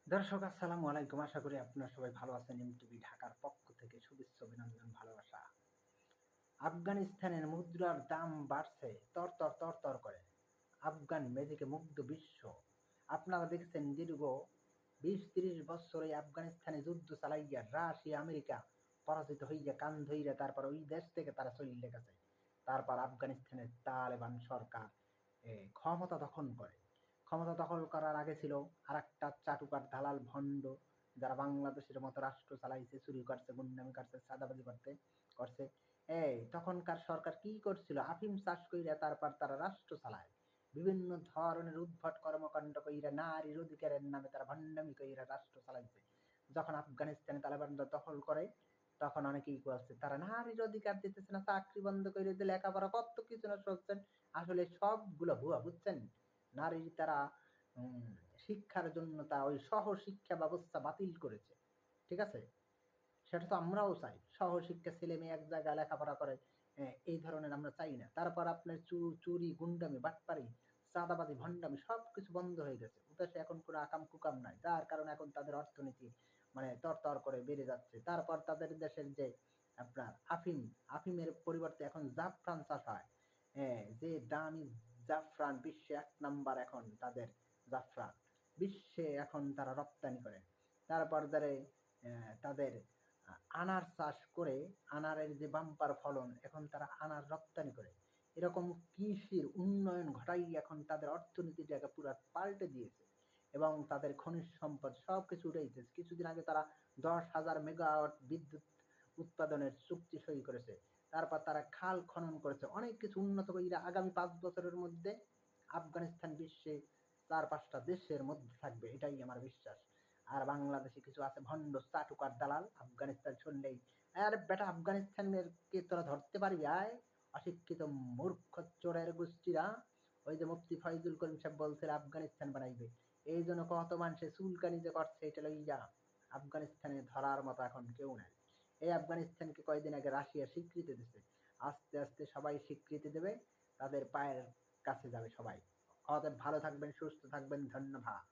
দর্শক আসসালামু আলাইকুম। আশা করি আপনারা সবাই ভালো আছেন। এমটিভি ঢাকার পক্ষ থেকে শুভেচ্ছা, অভিনন্দন, ভালোবাসা। আফগানিস্তানের মুদ্রার দাম বাড়ছে তর করে। আফগান ম্যাজিকে মুগ্ধ বিশ্ব। আপনারা দেখেছেন দীর্ঘ ২০-৩০ বছর এই আফগানিস্তানে যুদ্ধ চালাইয়া রাশিয়া, আমেরিকা পরাজিত হইয়া কান ধইরা তারপর ওই দেশ থেকে তারা চইল্লে গেছে। তারপর আফগানিস্তানের তালেবান সরকার ক্ষমতা দখল করে। ক্ষমতা দখল করার আগে ছিল আরেকটা চাটুকার দালাল ভণ্ড, যারা বাংলাদেশের মতো রাষ্ট্র চালাইছে, চুরি করছে, গুন্ডামি করছে, চাঁদাবাজি করছে। তখনকার সরকার কি করছিল? আফিম চাষ কইরা তারপর তারা রাষ্ট্র চালায়। বিভিন্ন ধরনের উদ্ভট কর্মকাণ্ড কইরা নারীর অধিকারের নামে তারা ভণ্ডামি কইরা রাষ্ট্র চালাইছে। যখন আফগানিস্তানে তালেবানরা দখল করে, তখন অনেকেই করছে তারা নারীর অধিকার দিতেছে না, চাকরি বন্ধ করে দিতে, লেখাপড়া কত কিছু না করছেন। আসলে সবগুলো ভুয়া, বুঝছেন? নারীর তারা শিক্ষার জন্য তারা ওই সহশিক্ষা ব্যবস্থা বাতিল করেছে। ঠিক আছে? সেটা তো আমরাও চাই। সহশিক্ষা ছেলে-মেয়ে এক জায়গায় লেখাপড়া করে, এই ধরনের আমরা চাই না। তারপর আপনার চুরি, গুন্ডামি, বাটপারি, চাঁদাবাজি, ভণ্ডামি সবকিছু বন্ধ হয়ে গেছে। ওদেশে এখন কোনো আকাম-কুকাম নাই। যার কারণে এখন তাদের অর্থনীতি মানে তরতর করে বেড়ে যাচ্ছে। তারপর তাদের দেশের যে আপনার আফিমের পরিবর্তে এখন জাফরান চাষ হয়। যে দামি জাফরান, বিশ্বে ১ নাম্বার এখন তাদের জাফরান। বিশ্বে এখন তারা রপ্তানি করে। তারপর তাদের আনার চাষ করে, আনারের যে বাম্পার ফলন, এখন তারা আনার রপ্তানি করে। এরকম কৃষির উন্নয়ন ঘটাই এখন তাদের অর্থনীতিটাকে পুরা পাল্টে দিয়েছে এবং তাদের খনিজ সম্পদ সবকিছু উঠে দিতেছে। কিছুদিন আগে তারা ১০,০০০ মেগাওয়াট বিদ্যুৎ উৎপাদনের চুক্তি সই করেছে। তারপর তারা খাল খনন করেছে। অনেক কিছু উন্নত কইরা আগামী ৫ বছরের মধ্যে আফগানিস্তান বিশ্বে ৪-৫টা দেশের মধ্যে থাকবে। এটাই আমার বিশ্বাস। আর বাংলাদেশে কিছু আছে ভণ্ড চাটুকার দালাল, আফগানিস্তান শুনলেই, আরে বেটা আফগানিস্তানের কে তোরা ধরতে পারবি আয়? অশিক্ষিত মূর্খ চোরের গোষ্ঠীরা। ওই যে মুফতি ফয়জুল করিম সাহেব বলছিল আফগানিস্তান বানাইবে। এই জন্য কত মানুষে চুলকানি যে করছে এটা লইয়া। আফগানিস্তানে ধরার মতো এখন কেউ নাই। এই আফগানিস্তানকে কয়েকদিন আগে রাশিয়া স্বীকৃতি দিচ্ছে। আস্তে আস্তে সবাই স্বীকৃতি দেবে, তাদের পায়ের কাছে যাবে সবাই। অতএব ভালো থাকবেন, সুস্থ থাকবেন, ধন্যবাদ।